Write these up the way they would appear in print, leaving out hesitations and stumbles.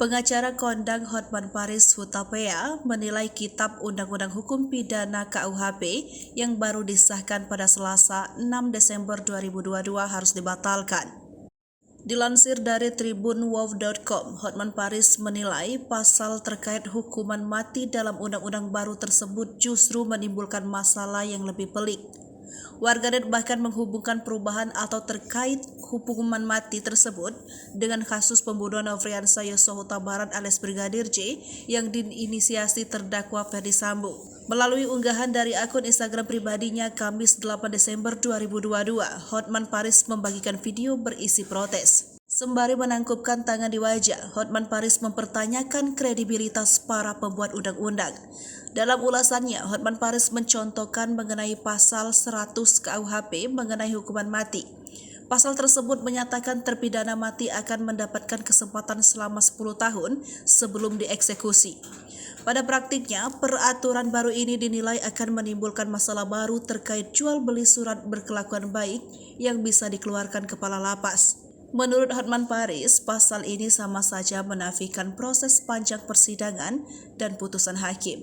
Pengacara kondang Hotman Paris Hutapea menilai Kitab Undang-Undang Hukum Pidana KUHP yang baru disahkan pada Selasa 6 Desember 2022 harus dibatalkan. Dilansir dari tribunwow.com, Hotman Paris menilai pasal terkait hukuman mati dalam undang-undang baru tersebut justru menimbulkan masalah yang lebih pelik. Warganet bahkan menghubungkan perubahan atau terkait hukuman mati tersebut dengan kasus pembunuhan Nofriansah Yosua Huta Barat alias Brigadir J yang diinisiasi terdakwa Ferdy Sambo. Melalui unggahan dari akun Instagram pribadinya Kamis 8 Desember 2022, Hotman Paris membagikan video berisi protes. Sembari menangkupkan tangan di wajah, Hotman Paris mempertanyakan kredibilitas para pembuat undang-undang. Dalam ulasannya, Hotman Paris mencontohkan mengenai pasal 100 KUHP mengenai hukuman mati. Pasal tersebut menyatakan terpidana mati akan mendapatkan kesempatan selama 10 tahun sebelum dieksekusi. Pada praktiknya, peraturan baru ini dinilai akan menimbulkan masalah baru terkait jual beli surat berkelakuan baik yang bisa dikeluarkan kepala lapas. Menurut Hotman Paris, pasal ini sama saja menafikan proses panjang persidangan dan putusan hakim.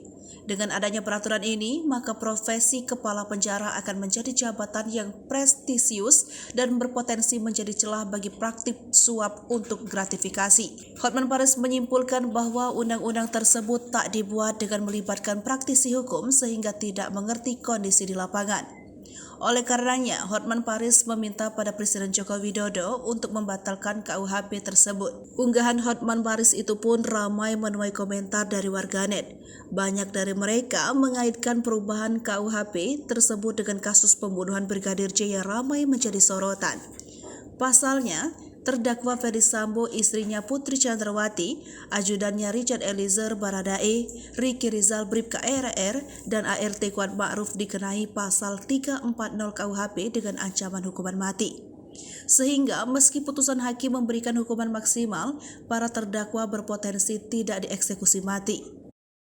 Dengan adanya peraturan ini, maka profesi kepala penjara akan menjadi jabatan yang prestisius dan berpotensi menjadi celah bagi praktik suap untuk gratifikasi. Hotman Paris menyimpulkan bahwa undang-undang tersebut tak dibuat dengan melibatkan praktisi hukum sehingga tidak mengerti kondisi di lapangan. Oleh karenanya, Hotman Paris meminta pada Presiden Joko Widodo untuk membatalkan KUHP tersebut. Unggahan Hotman Paris itu pun ramai menuai komentar dari warganet. Banyak dari mereka mengaitkan perubahan KUHP tersebut dengan kasus pembunuhan Brigadir J yang ramai menjadi sorotan. Pasalnya, terdakwa Ferdy Sambo, istrinya Putri Chandrawati, ajudannya Richard Eliezer Baradae, Ricky Rizal Bribka RR, dan ART Kuat Ma'ruf dikenai pasal 340 KUHP dengan ancaman hukuman mati. Sehingga meski putusan hakim memberikan hukuman maksimal, para terdakwa berpotensi tidak dieksekusi mati.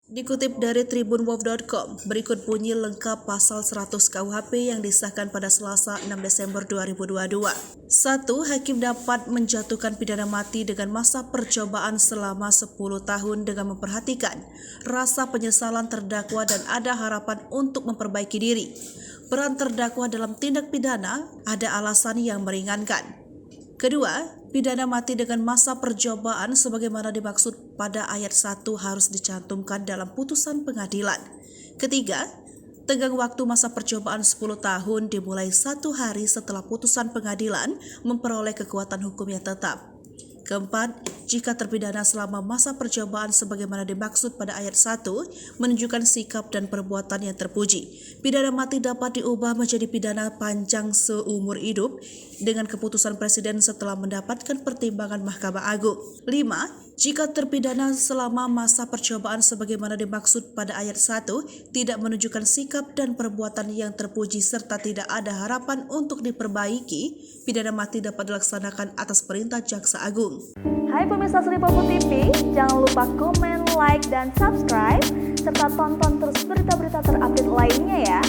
Dikutip dari tribunwow.com, berikut bunyi lengkap pasal 100 KUHP yang disahkan pada Selasa 6 Desember 2022. 1. Hakim dapat menjatuhkan pidana mati dengan masa percobaan selama 10 tahun dengan memperhatikan rasa penyesalan terdakwa dan ada harapan untuk memperbaiki diri. Peran terdakwa dalam tindak pidana ada alasan yang meringankan. Kedua, pidana mati dengan masa percobaan sebagaimana dimaksud pada ayat 1 harus dicantumkan dalam putusan pengadilan. Ketiga, tenggang waktu masa percobaan 10 tahun dimulai 1 hari setelah putusan pengadilan memperoleh kekuatan hukum yang tetap. Keempat, jika terpidana selama masa percobaan sebagaimana dimaksud pada ayat 1 menunjukkan sikap dan perbuatan yang terpuji, pidana mati dapat diubah menjadi pidana panjang seumur hidup dengan keputusan Presiden setelah mendapatkan pertimbangan Mahkamah Agung. 5. Jika terpidana selama masa percobaan sebagaimana dimaksud pada ayat 1 tidak menunjukkan sikap dan perbuatan yang terpuji serta tidak ada harapan untuk diperbaiki, pidana mati dapat dilaksanakan atas perintah Jaksa Agung. Hai pemirsa Sri Popo TV, jangan lupa komen, like, dan subscribe serta tonton terus berita-berita terupdate lainnya ya.